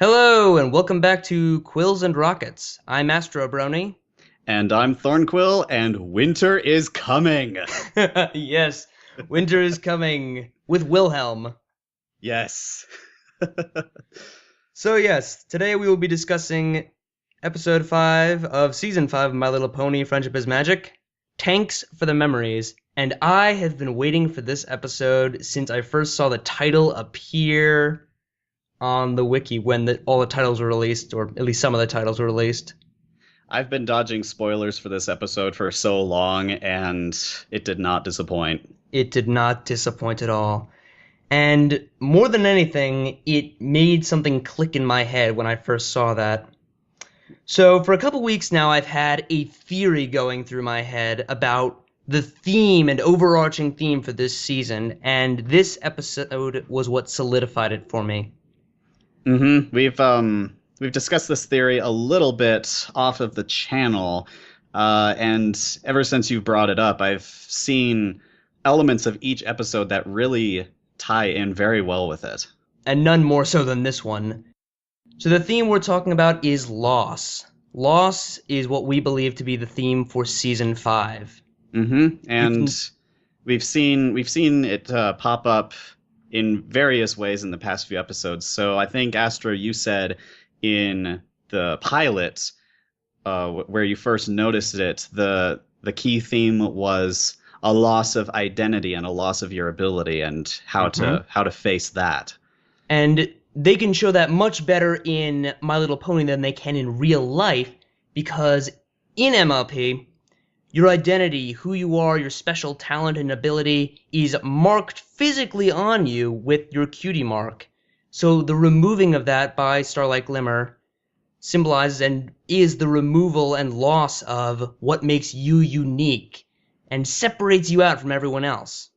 Hello, and welcome back to Quills and Rockets. I'm Astro. And I'm Thornquill, and winter is coming. Yes, winter is coming with Wilhelm. Yes. So, yes, today we will be discussing episode 5 of season 5 of My Little Pony Friendship is Magic, Tanks for the Memories. And I have been waiting for this episode since I first saw the title appear on the wiki when all the titles were released, or at least some of the titles were released. I've been dodging spoilers for this episode for so long, and it did not disappoint. It did not disappoint at all. And more than anything, it made something click in my head when I first saw that. So for a couple weeks now, I've had a theory going through my head about the theme and overarching theme for this season, and this episode was what solidified it for me. We've discussed this theory a little bit off of the channel, and ever since you brought it up, I've seen elements of each episode that really tie in very well with it. And none more so than this one. So the theme we're talking about is loss. Loss is what we believe to be the theme for season 5. And we've seen it pop up in various ways in the past few episodes. So I think Astro, you said in the pilot, where you first noticed it, the key theme was a loss of identity and a loss of your ability, and how to face that. And they can show that much better in My Little Pony than they can in real life, because in MLP, your identity, who you are, your special talent and ability is marked physically on you with your cutie mark. So the removing of that by Starlight Glimmer symbolizes and is the removal and loss of what makes you unique and separates you out from everyone else.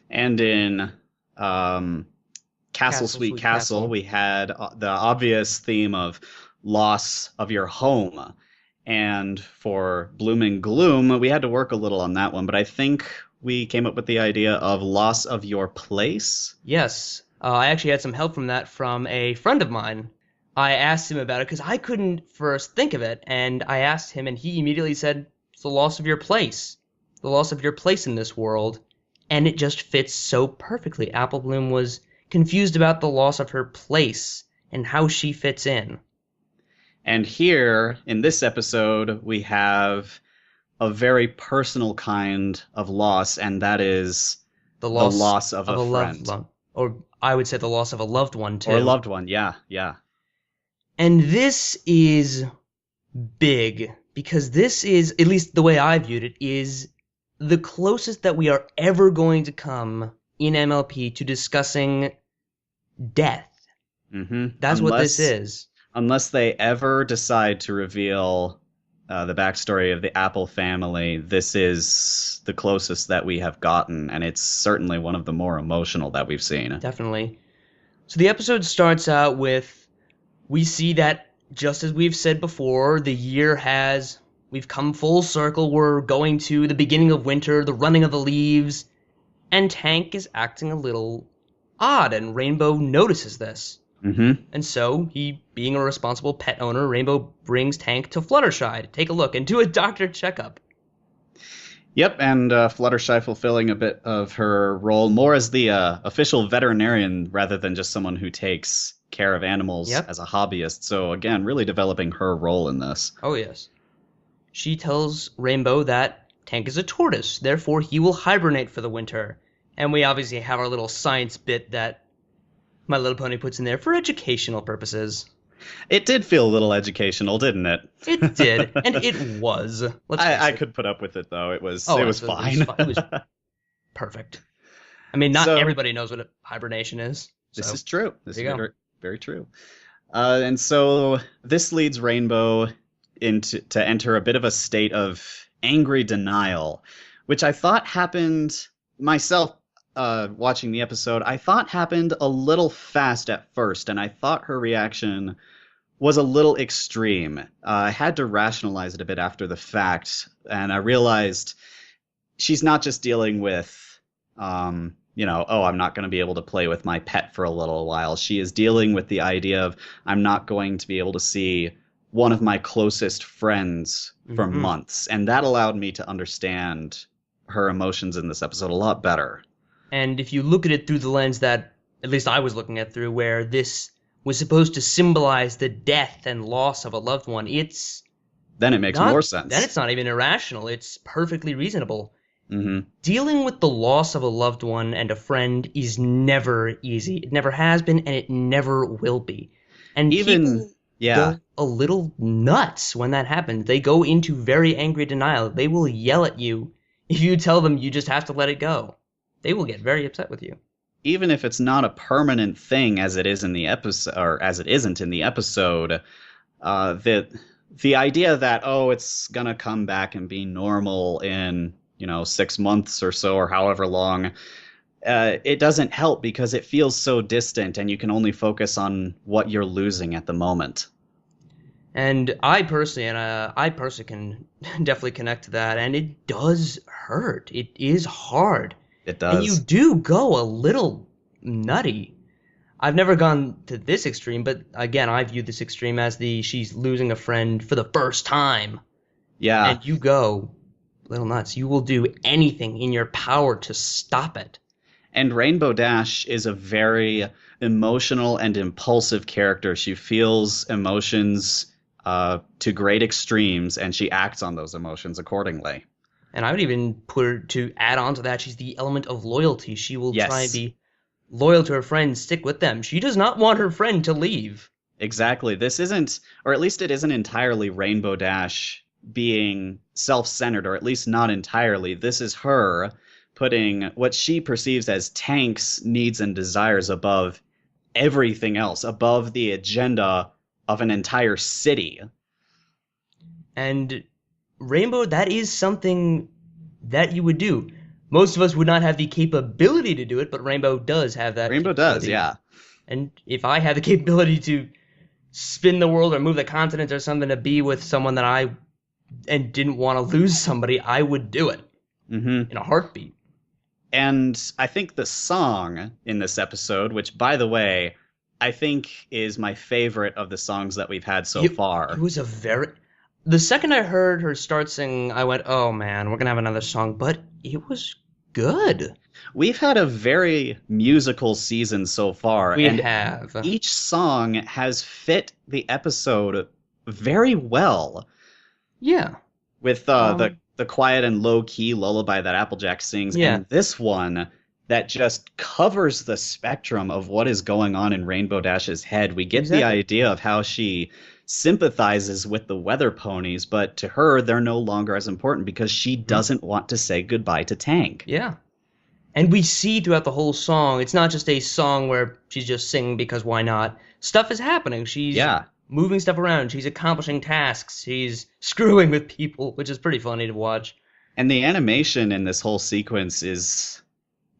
And in Castle Sweet Castle, we had the obvious theme of loss of your home. And for Blooming Gloom, we had to work a little on that one, but I think we came up with the idea of loss of your place. Yes, I actually had some help from that from a friend of mine. I asked him about it because I couldn't first think of it, and I asked him, and he immediately said, it's the loss of your place. The loss of your place in this world. And it just fits so perfectly. Apple Bloom was confused about the loss of her place and how she fits in. And here, in this episode, we have a very personal kind of loss, and that is The the loss loss of of a a loved friend. one. Or I would say the loss of a loved one, Or a too. loved one, yeah, yeah. And this is big, because this is, at least the way I viewed it, is the closest that we are ever going to come in MLP to discussing death. That's what this is. Unless they ever decide to reveal the backstory of the Apple family, this is the closest that we have gotten, and it's certainly one of the more emotional that we've seen. Definitely. So the episode starts out with, we see that, just as we've said before, we've come full circle, we're going to the beginning of winter, the running of the leaves, and Tank is acting a little odd, and Rainbow notices this. And so, he, being a responsible pet owner, Rainbow brings Tank to Fluttershy to take a look and do a doctor checkup. Yep, and Fluttershy fulfilling a bit of her role more as the official veterinarian rather than just someone who takes care of animals Yep. as a hobbyist. So again, really developing her role in this. Oh, yes. She tells Rainbow that Tank is a tortoise, therefore he will hibernate for the winter. And we obviously have our little science bit that My Little Pony puts in there for educational purposes. It did feel a little educational, didn't it? It did, and it was. Let's face I it. could put up with it though. It was Oh, it was fine. It was perfect. I mean, not So everybody knows what a hibernation is. this So, is true. This there is you go. very, very true. And so this leads Rainbow into to enter a bit of a state of angry denial, which I thought happened myself watching the episode. I thought happened a little fast at first, and I thought her reaction was a little extreme. I had to rationalize it a bit after the fact, and I realized she's not just dealing with oh, I'm not going to be able to play with my pet for a little while. She is dealing with the idea of, I'm not going to be able to see one of my closest friends for months. And that allowed me to understand her emotions in this episode a lot better. And if you look at it through the lens that at least I was looking at through, where this was supposed to symbolize the death and loss of a loved one, then it makes more sense. Then it's not even irrational. It's perfectly reasonable. Mm-hmm. Dealing with the loss of a loved one and a friend is never easy. It never has been, and it never will be. And people go a little nuts when that happens. They go into very angry denial. They will yell at you if you tell them you just have to let it go. They will get very upset with you. Even if it's not a permanent thing, as it is in the episode, or as it isn't in the episode, the idea that, it's gonna come back and be normal in 6 months or so, or however long, it doesn't help because it feels so distant, and you can only focus on what you're losing at the moment. And I personally can definitely connect to that, and it does hurt. It is hard. It does. And you do go a little nutty. I've never gone to this extreme, but again, I view this extreme as she's losing a friend for the first time. Yeah. And you go a little nuts. You will do anything in your power to stop it. And Rainbow Dash is a very emotional and impulsive character. She feels emotions to great extremes, and she acts on those emotions accordingly. And I would even put her, to add on to that, she's the element of loyalty. She will try and be loyal to her friends, stick with them. She does not want her friend to leave. Exactly. This isn't, or at least it isn't entirely Rainbow Dash being self-centered, or at least not entirely. This is her putting what she perceives as Tank's needs and desires above everything else, above the agenda of an entire city. And Rainbow, that is something that you would do. Most of us would not have the capability to do it, but Rainbow does have that. Rainbow does, yeah. And if I had the capability to spin the world or move the continent or something to be with someone that and didn't want to lose somebody, I would do it in a heartbeat. And I think the song in this episode, which, by the way, I think is my favorite of the songs that we've had so far. It was the second I heard her start singing, I went, oh man, we're going to have another song. But it was good. We've had a very musical season so far. We have. Each song has fit the episode very well. Yeah. With the quiet and low-key lullaby that Applejack sings, and this one that just covers the spectrum of what is going on in Rainbow Dash's head. We get the idea of how she sympathizes with the weather ponies, but to her, they're no longer as important because she doesn't want to say goodbye to Tank. Yeah. And we see throughout the whole song, it's not just a song where she's just singing because why not. Stuff is happening. She's moving stuff around. She's accomplishing tasks. She's screwing with people, which is pretty funny to watch. And the animation in this whole sequence is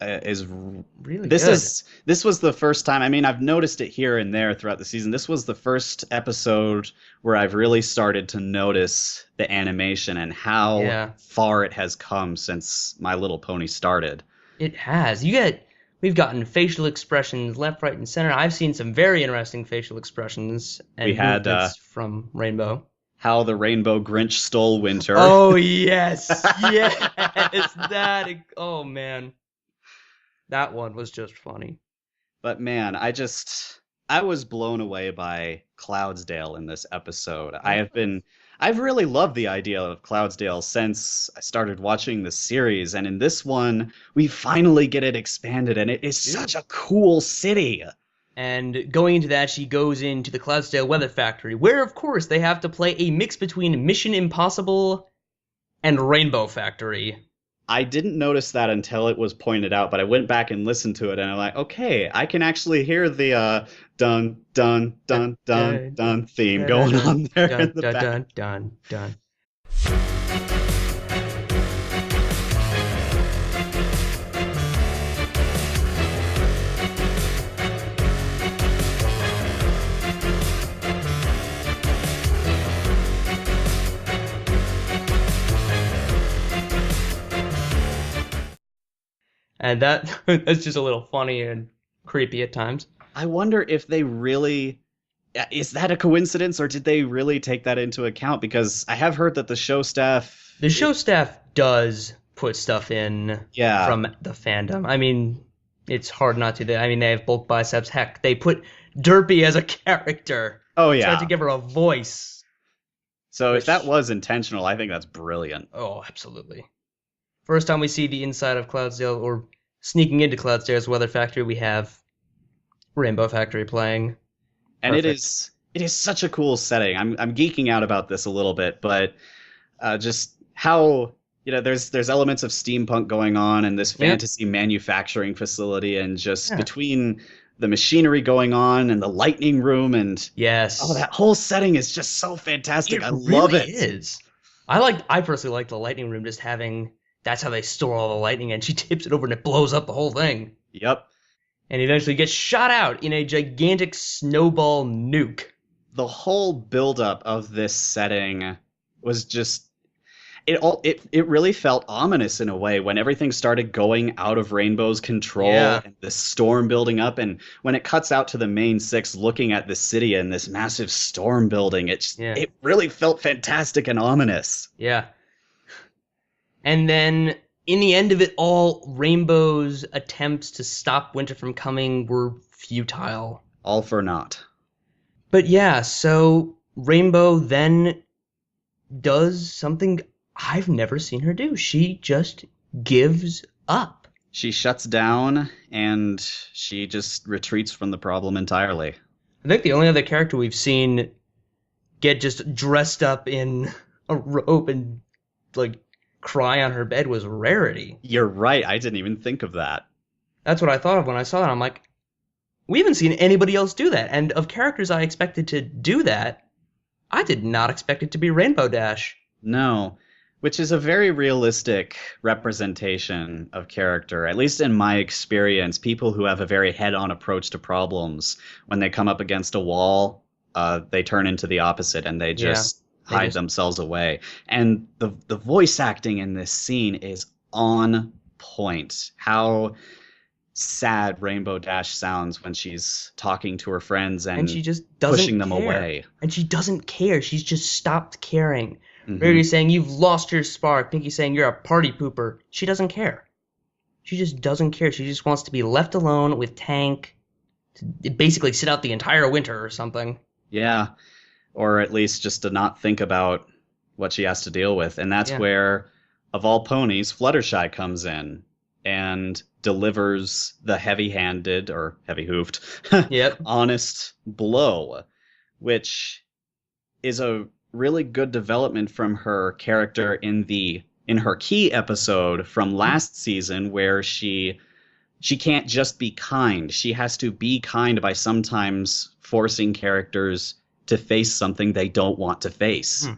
really good. This was the first time. I mean, I've noticed it here and there throughout the season. This was the first episode where I've really started to notice the animation and how far it has come since My Little Pony started. It has. We've gotten facial expressions left, right, and center. I've seen some very interesting facial expressions and movements from Rainbow. How the Rainbow Grinch stole winter. Oh, yes. Oh, man. That one was just funny. But man, I was blown away by Cloudsdale in this episode. I've really loved the idea of Cloudsdale since I started watching the series, and in this one, we finally get it expanded, and it is such a cool city. And going into that, she goes into the Cloudsdale Weather Factory, where, of course, they have to play a mix between Mission Impossible and Rainbow Factory. I didn't notice that until it was pointed out, but I went back and listened to it, and I'm like, okay, I can actually hear the dun, dun, dun, dun, dun theme going on there in the back. Dun, dun, dun. And that's just a little funny and creepy at times. I wonder if they really is that a coincidence or did they really take that into account? Because I have heard that the show staff, The show staff does put stuff in yeah, from the fandom. I mean, it's hard not to. I mean, they have bulk biceps. Heck, they put Derpy as a character. oh Tried to yeah. give her a voice. So if that Which, was intentional, I think that's brilliant. oh, absolutely. First time we see the inside of Cloudsdale, or sneaking into Cloudsdale's weather factory, we have Rainbow Factory playing. And Perfect. it is such a cool setting. I'm geeking out about this a little bit, but just how there's elements of steampunk going on and this Yep. fantasy manufacturing facility, and just Yeah. between the machinery going on and the lightning room, and oh, Yes. that whole setting is just so fantastic. It I love really it. is. I personally like the lightning room, just having that's how they store all the lightning, and she tips it over and it blows up the whole thing. Yep. And eventually gets shot out in a gigantic snowball nuke. The whole buildup of this setting was just it really felt ominous in a way when everything started going out of Rainbow's control Yeah. and the storm building up, and when it cuts out to the main six looking at the city and this massive storm building, Yeah. it really felt fantastic and ominous. Yeah. And then in the end of it all, Rainbow's attempts to stop Winter from coming were futile. All for naught. But yeah, so Rainbow then does something I've never seen her do. She just gives up. She shuts down and she just retreats from the problem entirely. I think the only other character we've seen get just dressed up in a robe and like cry on her bed was Rarity. You're right, I didn't even think of that. That's what I thought of when I saw that. I'm like, we haven't seen anybody else do that. And of characters I expected to do that, I did not expect it to be Rainbow Dash. No, which is a very realistic representation of character. At least in my experience, people who have a very head-on approach to problems, when they come up against a wall, they turn into the opposite and they Yeah, just they hide just themselves away. And the voice acting in this scene is on point. How sad Rainbow Dash sounds when she's talking to her friends and and she just doesn't pushing them care. away. And she doesn't care. She's just stopped caring. Hmm. Rarity's saying, you've lost your spark. Pinky's saying, you're a party pooper. She doesn't care. She just doesn't care. She just wants to be left alone with Tank to basically sit out the entire winter or something. Yeah, or at least just to not think about what she has to deal with. And that's Yeah. where, of all ponies, Fluttershy comes in and delivers the heavy-handed, or heavy-hoofed, Yep. honest blow, which is a really good development from her character in her key episode from last season, where she can't just be kind. She has to be kind by sometimes forcing characters to face something they don't want to face.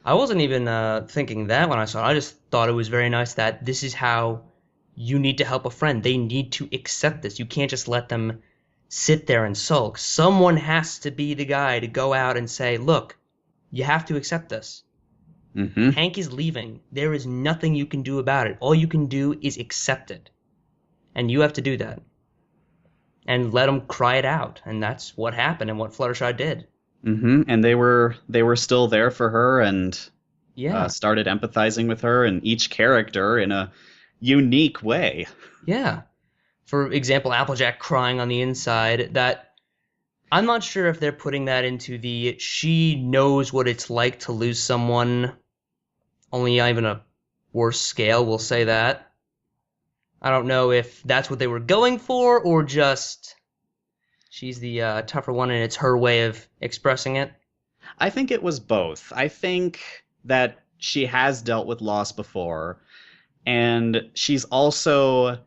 I wasn't even thinking that when I saw it. I just thought it was very nice that this is how you need to help a friend. They need to accept this. You can't just let them sit there and sulk. Someone has to be the guy to go out and say, look, you have to accept this. Mm-hmm. Hank is leaving. There is nothing you can do about it. All you can do is accept it. And you have to do that. And let him cry it out. And that's what happened and what Fluttershy did. Mm-hmm. And they were still there for her and Yeah. started empathizing with her and each character in a unique way. Yeah. For example, Applejack crying on the inside, that I'm not sure if they're putting that into the she knows what it's like to lose someone, only even a worse scale, we'll say that. I don't know if that's what they were going for, or just she's the tougher one and it's her way of expressing it. I think it was both. I think that she has dealt with loss before, and she's also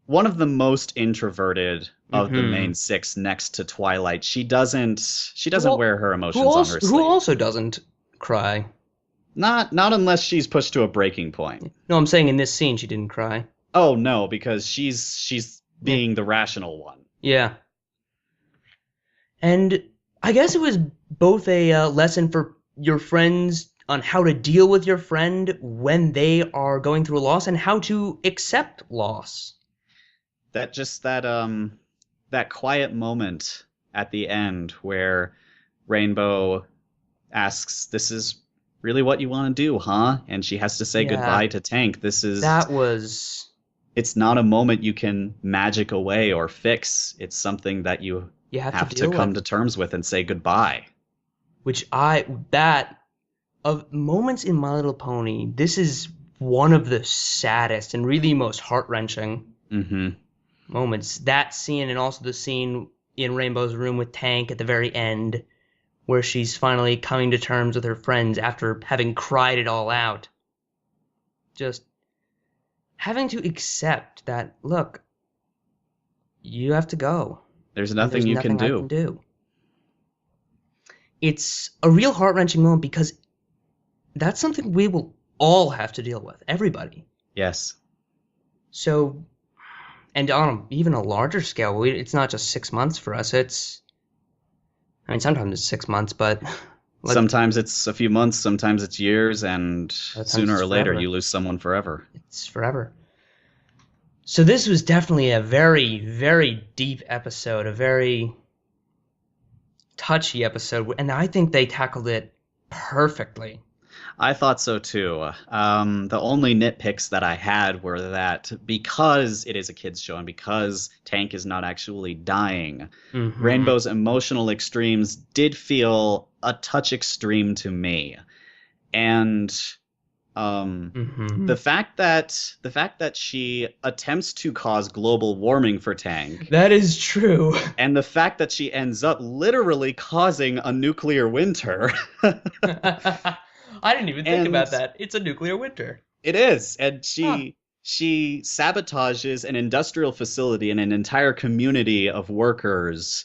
one of the most introverted of the main six next to Twilight. She doesn't Well, wear her emotions on her Who sleeve. also doesn't cry. Not unless she's pushed to a breaking point. No, I'm saying in this scene she didn't cry. Oh no, because she's being the rational one. Yeah. And I guess it was both a lesson for your friends on how to deal with your friend when they are going through a loss and how to accept loss. that quiet moment at the end where Rainbow asks, "This is really what you want to do, huh?" And she has to say Yeah, goodbye to Tank. This is that was It's not a moment you can magic away or fix. It's something that you you have to have to deal come with. to terms with and say goodbye. Which I that of moments in My Little Pony, this is one of the saddest and really most heart-wrenching Mm-hmm. moments. That scene and also the scene in Rainbow's room with Tank at the very end, where she's finally coming to terms with her friends after having cried it all out. Just having to accept that, look, you have to go, There's and there's nothing you can nothing I can do. do. It's a real heart-wrenching moment because that's something we will all have to deal with, everybody. Yes. So, and on even a larger scale, it's not just 6 months for us. I mean, sometimes it's 6 months, but Sometimes it's a few months, sometimes it's years, and other times sooner it's or later forever. you lose someone forever. It's forever. So this was definitely a very, very deep episode, a very touchy episode, and I think they tackled it perfectly. I thought so too. The only nitpicks that I had were that because it is a kids show and because Tank is not actually dying, Mm-hmm. Rainbow's emotional extremes did feel a touch extreme to me. And Mm-hmm. the fact that she attempts to cause global warming for Tank, That is true. and the fact that she ends up literally causing a nuclear winter. I didn't even think And about that. It's a nuclear winter. it is, and Huh. she sabotages an industrial facility and an entire community of workers,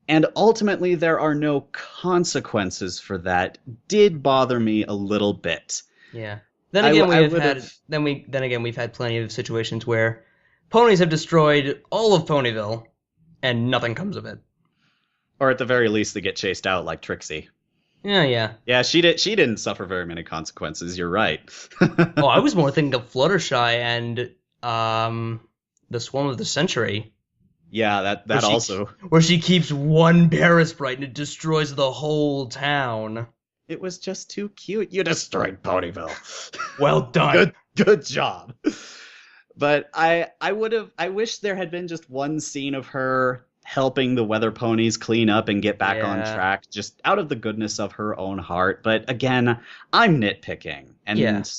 and ultimately there are no consequences for that. Did bother me a little bit. Yeah. Then I, again, I would have, we've had plenty of situations where ponies have destroyed all of Ponyville and nothing comes of it. or at the very least, they get chased out like Trixie. Yeah, yeah. Yeah, she didn't suffer very many consequences. You're right. Oh, I was more thinking of Fluttershy and the Swarm of the Century, Yeah, where that also. she keeps one Parasprite and it destroys the whole town. It was just too cute. You destroyed Ponyville. Well done. Good job. But I wish there had been just one scene of her helping the weather ponies clean up and get back on Yeah. track, just out of the goodness of her own heart. But again, I'm nitpicking, Yeah. and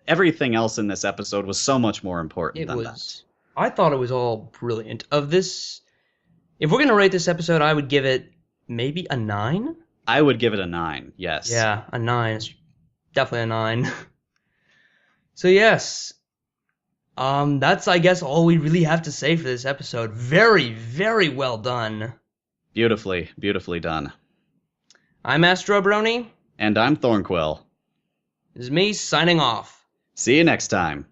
everything else in this episode was so much more important It than that. was. I thought it was all brilliant. Of this, if we're gonna rate this episode, I would give it maybe a 9. I would give it a 9, yes. Yeah, a 9. It's definitely a 9. So yes, that's I guess all we really have to say for this episode. Very, very well done. Beautifully, beautifully done. I'm Astro Brony. And I'm Thornquill. This is me signing off. See you next time.